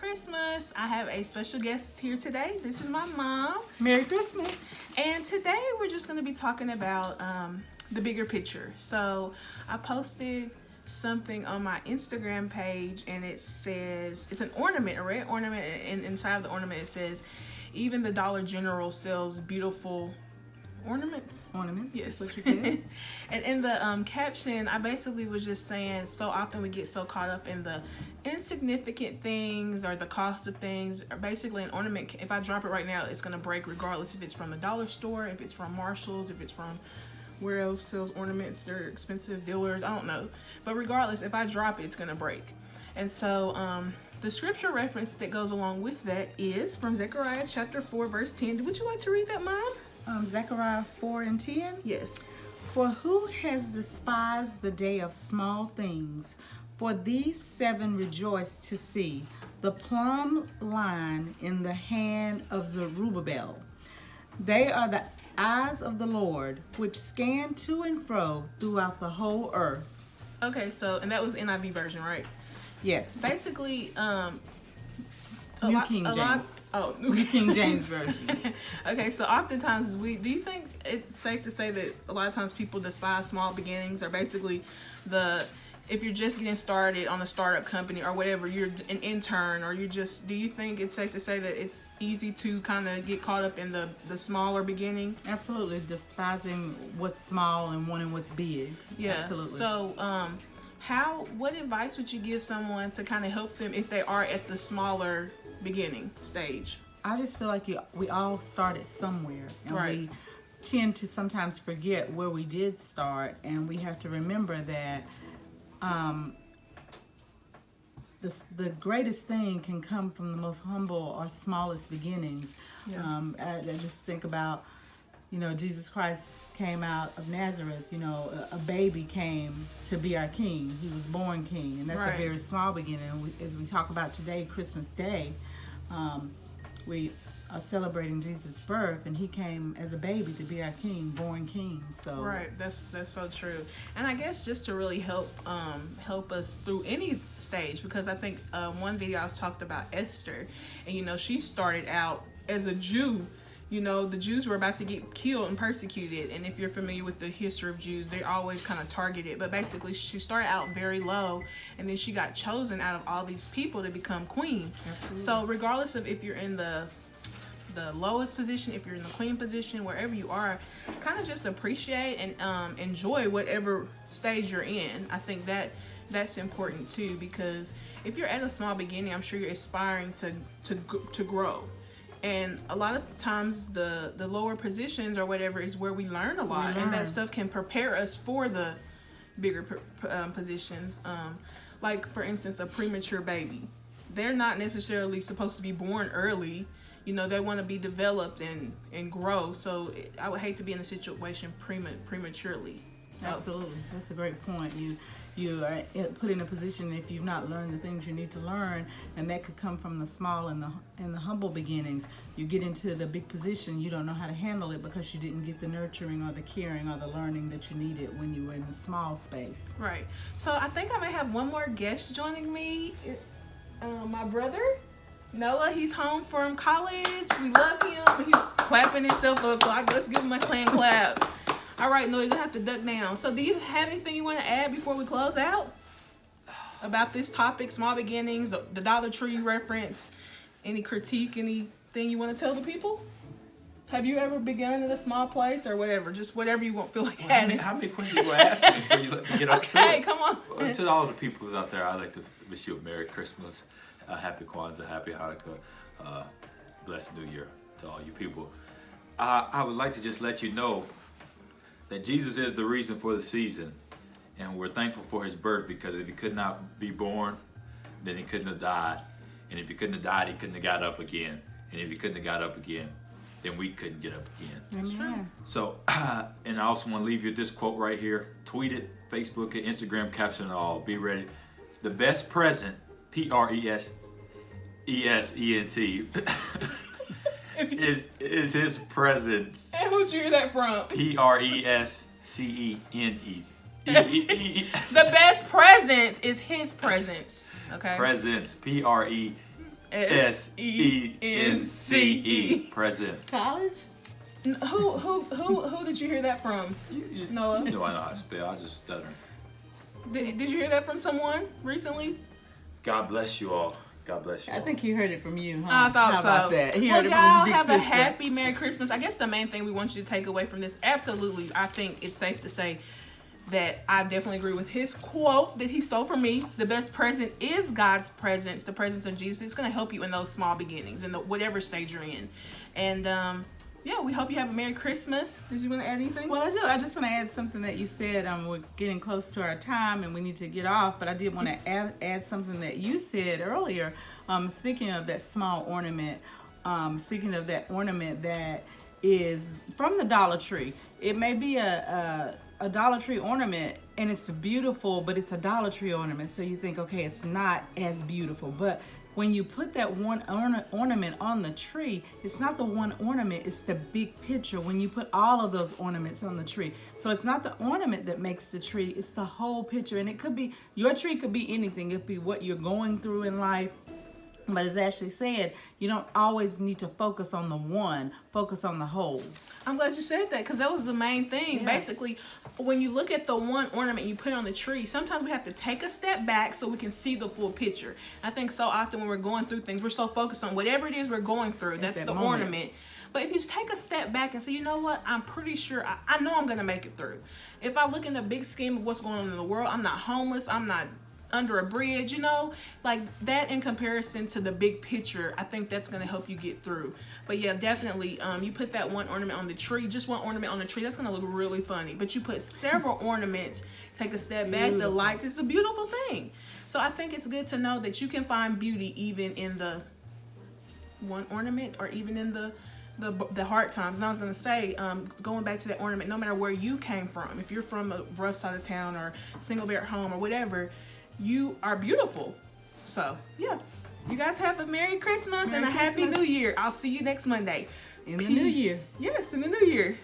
Christmas. I have a special guest here today. This is my mom. Merry Christmas. And today we're just going to be talking about the bigger picture. So I posted something on my Instagram page, and it says, it's an ornament, a red ornament, and inside of the ornament it says, even the Dollar General sells beautiful ornaments. Yes, what you said. And in the caption, I basically was just saying, so often we get so caught up in the insignificant things or the cost of things. Or basically, an ornament, if I drop it right now, it's gonna break regardless if it's from the dollar store, if it's from Marshall's, if it's from where else sells ornaments. They're expensive dealers, I don't know. But regardless, if I drop it, it's gonna break. And so the scripture reference that goes along with that is from Zechariah chapter 4, verse 10. Would you like to read that, Mom? Zechariah 4 and 10. Yes. For who has despised the day of small things? For these seven rejoice to see the plumb line in the hand of Zerubbabel. They are the eyes of the Lord, which scan to and fro throughout the whole earth. Okay, so, and that was NIV version, right? Yes. Basically, New King James. New King James version. Okay, so oftentimes do you think it's safe to say that a lot of times people despise small beginnings, or basically if you're just getting started on a startup company or whatever, you're an intern, or do you think it's safe to say that it's easy to kind of get caught up in the smaller beginning? Absolutely, despising what's small and wanting what's big. Yeah. Absolutely. So, what advice would you give someone to kind of help them if they are at the smaller beginning stage? I just feel like we all started somewhere, and right. we tend to sometimes forget where we did start, and we have to remember that the greatest thing can come from the most humble or smallest beginnings. Yeah. I just think about, Jesus Christ came out of Nazareth. A baby came to be our king. He was born king, and that's right. a very small beginning. As we talk about today, Christmas Day, we are celebrating Jesus' birth, and he came as a baby to be our king, born king. So right, that's so true. And I guess just to really help us through any stage, because I think one video I talked about Esther, and she started out as a Jew. The Jews were about to get killed and persecuted, and if you're familiar with the history of Jews, they're always kind of targeted. But basically, she started out very low, and then she got chosen out of all these people to become queen. Absolutely. So regardless of if you're in the lowest position, if you're in the queen position, wherever you are, kind of just appreciate and enjoy whatever stage you're in. I think that's important too, because if you're at a small beginning, I'm sure you're aspiring to grow. And a lot of times the lower positions or whatever is where we learn a lot, and that stuff can prepare us for the bigger positions. Like, for instance, a premature baby. They're not necessarily supposed to be born early. They want to be developed and grow. So I would hate to be in a situation prematurely. So. Absolutely. That's a great point. You are put in a position if you've not learned the things you need to learn, and that could come from the small and the humble beginnings. You get into the big position, you don't know how to handle it because you didn't get the nurturing or the caring or the learning that you needed when you were in the small space. Right. So I think I may have one more guest joining me. My brother, Noah. He's home from college. We love him. He's clapping himself up, so let's give him a clan clap. All right, Noah, you're going to have to duck down. So do you have anything you want to add before we close out about this topic, small beginnings, the Dollar Tree reference, any critique, anything you want to tell the people? Have you ever begun in a small place or whatever? Just whatever you won't feel like adding. How many questions you going to ask me before you let me get up to it? Okay, come on. Well, to all the peoples out there, I'd like to wish you a Merry Christmas, a Happy Kwanzaa, Happy Hanukkah, Blessed New Year to all you people. I would like to just let you know that Jesus is the reason for the season, and we're thankful for his birth, because if he could not be born, then he couldn't have died, and if he couldn't have died, he couldn't have got up again, and if he couldn't have got up again, then we couldn't get up again. Amen. So, and I also want to leave you with this quote right here. Tweet it, Facebook it, Instagram, caption it all. Be ready. The best present, Present, is his presence. And who'd you hear that from? Prescene. The best present is his presence. Okay. Presence. Presence. Presence. Presents. College? Who did you hear that from? Noah? You know I know how to spell. I just stuttering. Did you hear that from someone recently? God bless you all. God bless you. I think he heard it from you, huh? I thought How so. about that? He Well, heard it y'all from his big have sister. a happy Merry Christmas. I guess the main thing we want you to take away from this, absolutely, I think it's safe to say that I definitely agree with his quote that he stole from me. The best present is God's presence, the presence of Jesus. It's going to help you in those small beginnings, in whatever stage you're in. And yeah, we hope you have a Merry Christmas. Did you want to add anything? Well, I do. I just want to add something that you said. We're getting close to our time and we need to get off, but I did want to add something that you said earlier. Speaking of that small ornament, speaking of that ornament that is from the Dollar Tree. It may be a Dollar Tree ornament and it's beautiful, but it's a Dollar Tree ornament. So you think, okay, it's not as beautiful. But when you put that one ornament on the tree, it's not the one ornament, it's the big picture when you put all of those ornaments on the tree. So it's not the ornament that makes the tree, it's the whole picture. And it could be, your tree could be anything. It could be what you're going through in life. But as Ashley said, you don't always need to focus on the one, focus on the whole. I'm glad you said that because that was the main thing. Yeah. Basically, when you look at the one ornament you put on the tree, sometimes we have to take a step back so we can see the full picture. I think so often when we're going through things, we're so focused on whatever it is we're going through. That's that the moment. ornament. But if you just take a step back and say, you know what, I'm pretty sure, I know I'm going to make it through. If I look in the big scheme of what's going on in the world, I'm not homeless, I'm not under a bridge, you know, like that in comparison to the big picture, I think that's going to help you get through. But yeah, definitely, you put that one ornament on the tree, just one ornament on the tree, that's going to look really funny. But you put several ornaments, take a step back, the lights, it's a beautiful thing. So I think it's good to know that you can find beauty even in the one ornament or even in the hard times. And I was going to say, going back to that ornament, no matter where you came from, if you're from a rough side of town or single parent home or whatever, you are beautiful. So yeah, you guys have a Merry Christmas and a Happy New Year. I'll see you next Monday. In the new year. Yes, in the new year.